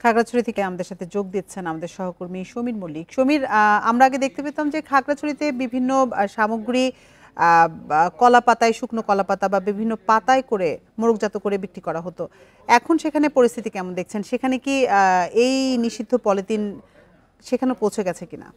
খাগড়াছড়ি থেকে আমাদের সাথে যোগ দিচ্ছেন আমাদের সহকর্মী সমীর মল্লিক। সমীর, আমরা আগে দেখতে পেতাম যে খাগড়াছড়িতে বিভিন্ন সামগ্রী কলা পাতায়, শুকনো কলা পাতা বা বিভিন্ন পাতায় করে মোড়কজাত করে বিক্রি করা হতো। এখন সেখানে পরিস্থিতি কেমন দেখছেন? সেখানে কি এই নিষিদ্ধ পলিথিন সেখানে পৌঁছে গেছে কিনা?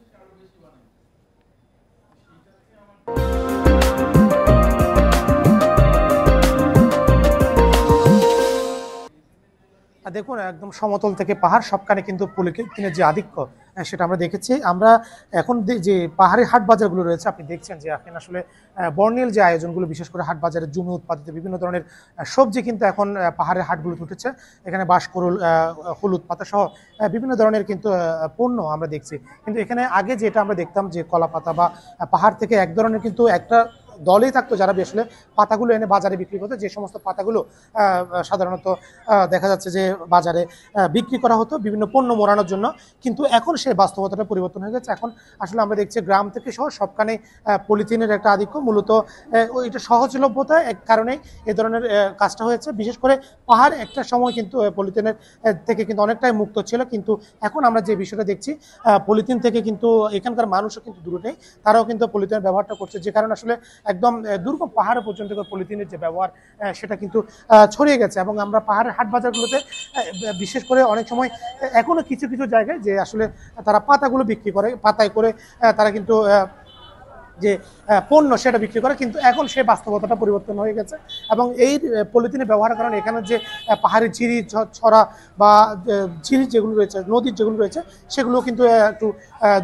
দেখুন, একদম সমতল থেকে পাহাড় সবখানে কিন্তু পলিথিনের যে আধিক্য সেটা আমরা দেখেছি। আমরা এখন যে পাহাড়ি হাট বাজারগুলো রয়েছে, আপনি দেখছেন যে এখন আসলে বর্ণিল যে আয়োজনগুলো, বিশেষ করে হাট বাজারের জমি উৎপাদিত বিভিন্ন ধরনের সবজি কিন্তু এখন পাহাড়ের হাটগুলোতে উঠেছে। এখানে বাঁশকরুল, হলুদ পাতা সহ বিভিন্ন ধরনের কিন্তু পণ্য আমরা দেখছি। কিন্তু এখানে আগে যেটা আমরা দেখতাম যে কলা পাতা বা পাহাড় থেকে এক ধরনের কিন্তু একটা দলেই থাকতো যারা আসলে পাতাগুলো এনে বাজারে বিক্রি করতো, যে সমস্ত পাতাগুলো সাধারণত দেখা যাচ্ছে যে বাজারে বিক্রি করা হতো বিভিন্ন পণ্য মোড়ানোর জন্য। কিন্তু এখন সেই বাস্তবতাটা পরিবর্তন হয়ে গেছে। এখন আসলে আমরা দেখছি গ্রাম থেকে সহ সবখানে পলিথিনের একটা আধিক্য, মূলত এটা সহজলভ্যতা এক কারণে এ ধরনের কাজটা হয়েছে। বিশেষ করে পাহাড় একটা সময় কিন্তু পলিথিনের থেকে কিন্তু অনেকটাই মুক্ত ছিল, কিন্তু এখন আমরা যে বিষয়টা দেখছি পলিথিন থেকে কিন্তু এখানকার মানুষও কিন্তু দূরে নেই, তারাও কিন্তু পলিথিনের ব্যবহারটা করছে, যে কারণে আসলে একদম দুর্গম পাহাড় পর্যন্ত পলিথিনের যে ব্যবহার সেটা কিন্তু ছড়িয়ে গেছে। এবং আমরা পাহাড়ের হাট বাজারগুলোতে বিশেষ করে অনেক সময় এখনো কিছু কিছু জায়গায় যে আসলে তারা পাতাগুলো বিক্রি করে, পাতায় করে তারা কিন্তু যে পণ্য সেটা বিক্রি করে, কিন্তু এখন সেই বাস্তবতাটা পরিবর্তন হয়ে গেছে। এবং এই পলিথিনের ব্যবহারের কারণে এখানে যে পাহাড়ি ঝিরি ছড়া বা ঝিরি যেগুলো রয়েছে, নদীর যেগুলো রয়েছে, সেগুলো কিন্তু একটু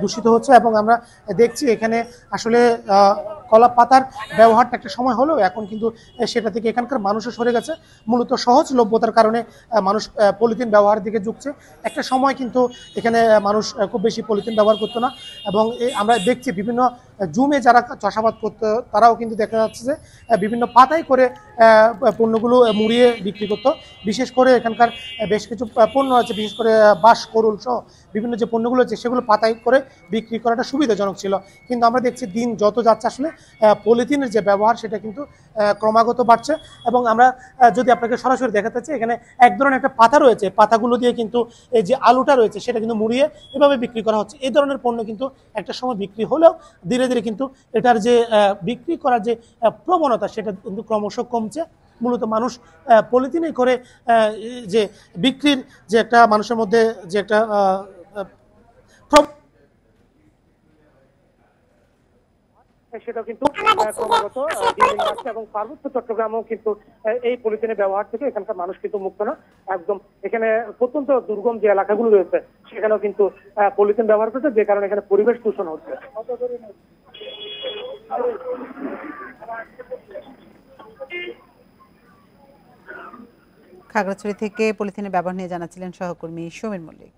দূষিত হচ্ছে। এবং আমরা দেখছি এখানে আসলে কলা পাতার ব্যবহারটা একটা সময় হলেও এখন কিন্তু সেটা থেকে এখানকার মানুষও সরে গেছে। মূলত সহজলভ্যতার কারণে মানুষ পলিথিন ব্যবহারের দিকে ঝুঁকছে। একটা সময় কিন্তু এখানে মানুষ খুব বেশি পলিথিন ব্যবহার করতো না। এবং আমরা দেখছি বিভিন্ন জুমে যারা চাষাবাদ করতো তারাও কিন্তু দেখা যাচ্ছে যে বিভিন্ন পাতায় করে পণ্যগুলো মুড়িয়ে বিক্রি করতো। বিশেষ করে এখানকার বেশ কিছু পণ্য আছে, বিশেষ করে বাঁশকরুল সহ বিভিন্ন যে পণ্যগুলো আছে সেগুলো পাতায় করে বিক্রি করাটা সুবিধাজনক ছিল। কিন্তু আমরা দেখছি দিন যত যাচ্ছে আসলে পলিথিনের যে ব্যবহার সেটা কিন্তু ক্রমাগত বাড়ছে। এবং আমরা যদি আপনাকে সরাসরি দেখাতে চাই, এখানে এক ধরনের একটা পাতা রয়েছে, পাতাগুলো দিয়ে কিন্তু এই যে আলুটা রয়েছে সেটা কিন্তু মুড়িয়ে এভাবে বিক্রি করা হচ্ছে। এই ধরনের পণ্য কিন্তু একটা সময় বিক্রি হলেও ধীরে ধীরে কিন্তু এটার যে বিক্রি করার যে প্রবণতা সেটা কিন্তু ক্রমশ কমছে। মূলত মানুষ পলিথিনে করে যে বিক্রির যে একটা মানুষের মধ্যে যে একটা সেটা কিন্তু ক্রমাগত দিন দিন বাড়ছে। এবং পার্বত্য চট্টগ্রামেও কিন্তু এই পলিথিনের ব্যবহার থেকে এখানকার মানুষ কিন্তু মুক্ত না। একদম এখানে প্রত্যন্ত দুর্গম যে এলাকাগুলো রয়েছে সেখানেও কিন্তু পলিথিন ব্যবহার করছে, যে কারণে এখানে পরিবেশ দূষণ হচ্ছে। খাগড়াছড়ি থেকে পলিথিনের ব্যবহার নিয়ে জানাচ্ছিলেন সহকর্মী সমীর মল্লিক।